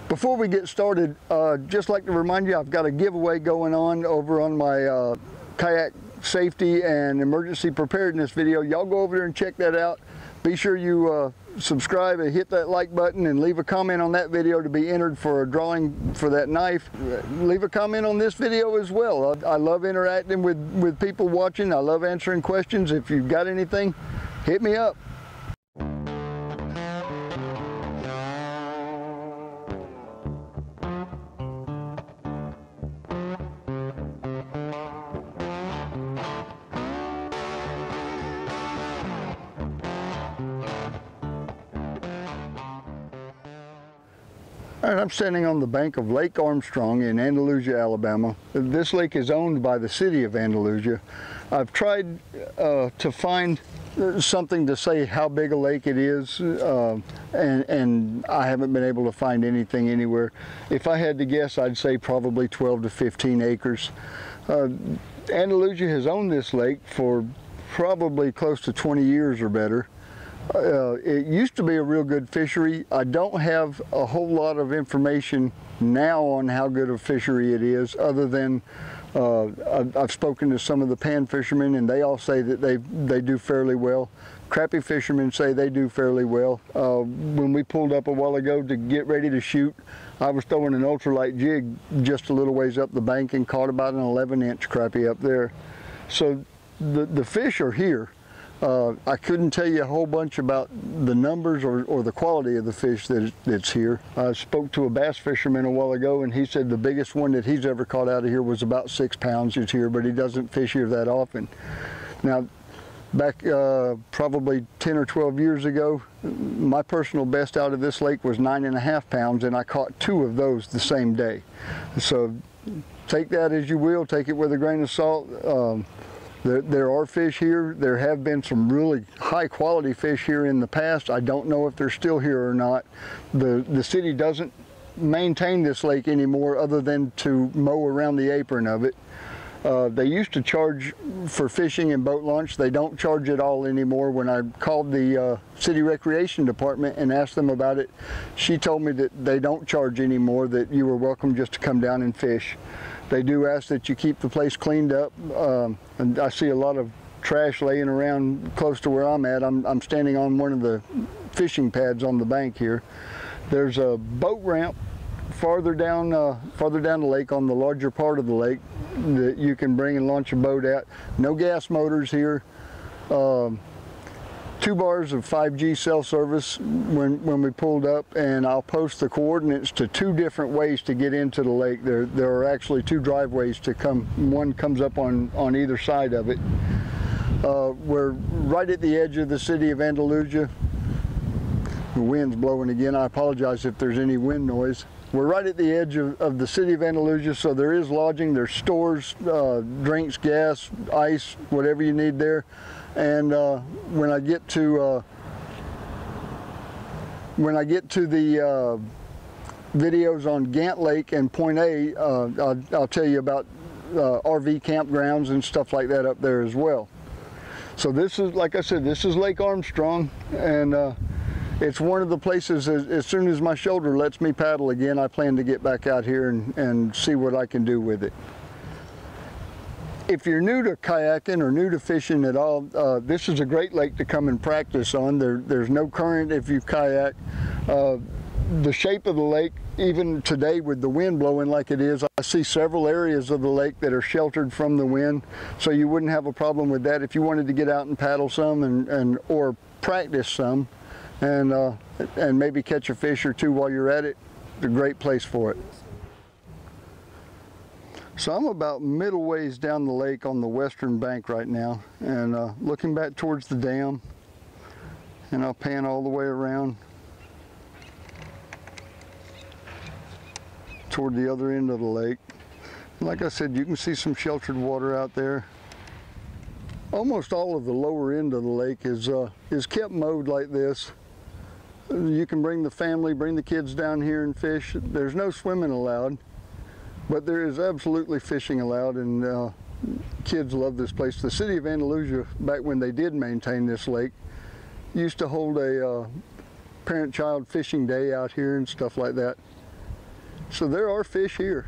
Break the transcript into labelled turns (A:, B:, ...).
A: Before we get started, just like to remind you, I've got a giveaway going on over on my kayak safety and emergency preparedness video. Y'all go over there and check that out. Be sure you subscribe and hit that like button and leave a comment on that video to be entered for a drawing for that knife. Leave a comment on this video as well. I love interacting with people watching. I love answering questions. If you've got anything, hit me up. All right, I'm standing on the bank of Lake Armstrong in Andalusia, Alabama. This lake is owned by the city of Andalusia. I've tried to find something to say how big a lake it is, and I haven't been able to find anything anywhere. If I had to guess, I'd say probably 12 to 15 acres. Andalusia has owned this lake for probably close to 20 years or better. It used to be a real good fishery. I don't have a whole lot of information now on how good a fishery it is, other than I've spoken to some of the pan fishermen and they all say that they do fairly well. Crappie fishermen say they do fairly well. When we pulled up a while ago to get ready to shoot, I was throwing an ultralight jig just a little ways up the bank and caught about an 11-inch crappie up there. So the fish are here. I couldn't tell you a whole bunch about the numbers or the quality of the fish that's here. I spoke to a bass fisherman a while ago and he said the biggest one that he's ever caught out of here was about 6 pounds is here, but he doesn't fish here that often. Now, back probably 10 or 12 years ago, my personal best out of this lake was 9.5 pounds, and I caught 2 of those the same day. So take that as you will, take it with a grain of salt. There are fish here. There have been some really high quality fish here in the past. I don't know if they're still here or not. The city doesn't maintain this lake anymore other than to mow around the apron of it. They used to charge for fishing and boat launch. They don't charge at all anymore. When I called the city recreation department and asked them about it, she told me that they don't charge anymore, that you were welcome just to come down and fish. They do ask that you keep the place cleaned up, and I see a lot of trash laying around close to where I'm at. I'm standing on one of the fishing pads on the bank here. There's a boat ramp farther down the lake on the larger part of the lake that you can bring and launch a boat at. No gas motors here. 2 bars of 5G cell service when we pulled up, and I'll post the coordinates to 2 different ways to get into the lake. There are actually 2 driveways to come. One comes up on either side of it. We're right at the edge of the city of Andalusia. The wind's blowing again. I apologize if there's any wind noise. We're right at the edge of the city of Andalusia, so there is lodging, there's stores, drinks, gas, ice, whatever you need there. And when I get to the videos on Gant Lake and Point A, I'll tell you about RV campgrounds and stuff like that up there as well. So this is, like I said, this is Lake Armstrong, and it's one of the places, as soon as my shoulder lets me paddle again, I plan to get back out here and see what I can do with it. If you're new to kayaking or new to fishing at all, this is a great lake to come and practice on. There's no current if you kayak. The shape of the lake, even today with the wind blowing like it is, I see several areas of the lake that are sheltered from the wind, so you wouldn't have a problem with that if you wanted to get out and paddle some or practice some and maybe catch a fish or 2 while you're at it. It's a great place for it. So I'm about middle ways down the lake on the western bank right now, and looking back towards the dam, and I'll pan all the way around toward the other end of the lake. Like I said, you can see some sheltered water out there. Almost all of the lower end of the lake is kept mowed like this. You can bring the family, bring the kids down here and fish. There's no swimming allowed, but there is absolutely fishing allowed, and kids love this place. The city of Andalusia, back when they did maintain this lake, used to hold a parent-child fishing day out here and stuff like that. So there are fish here.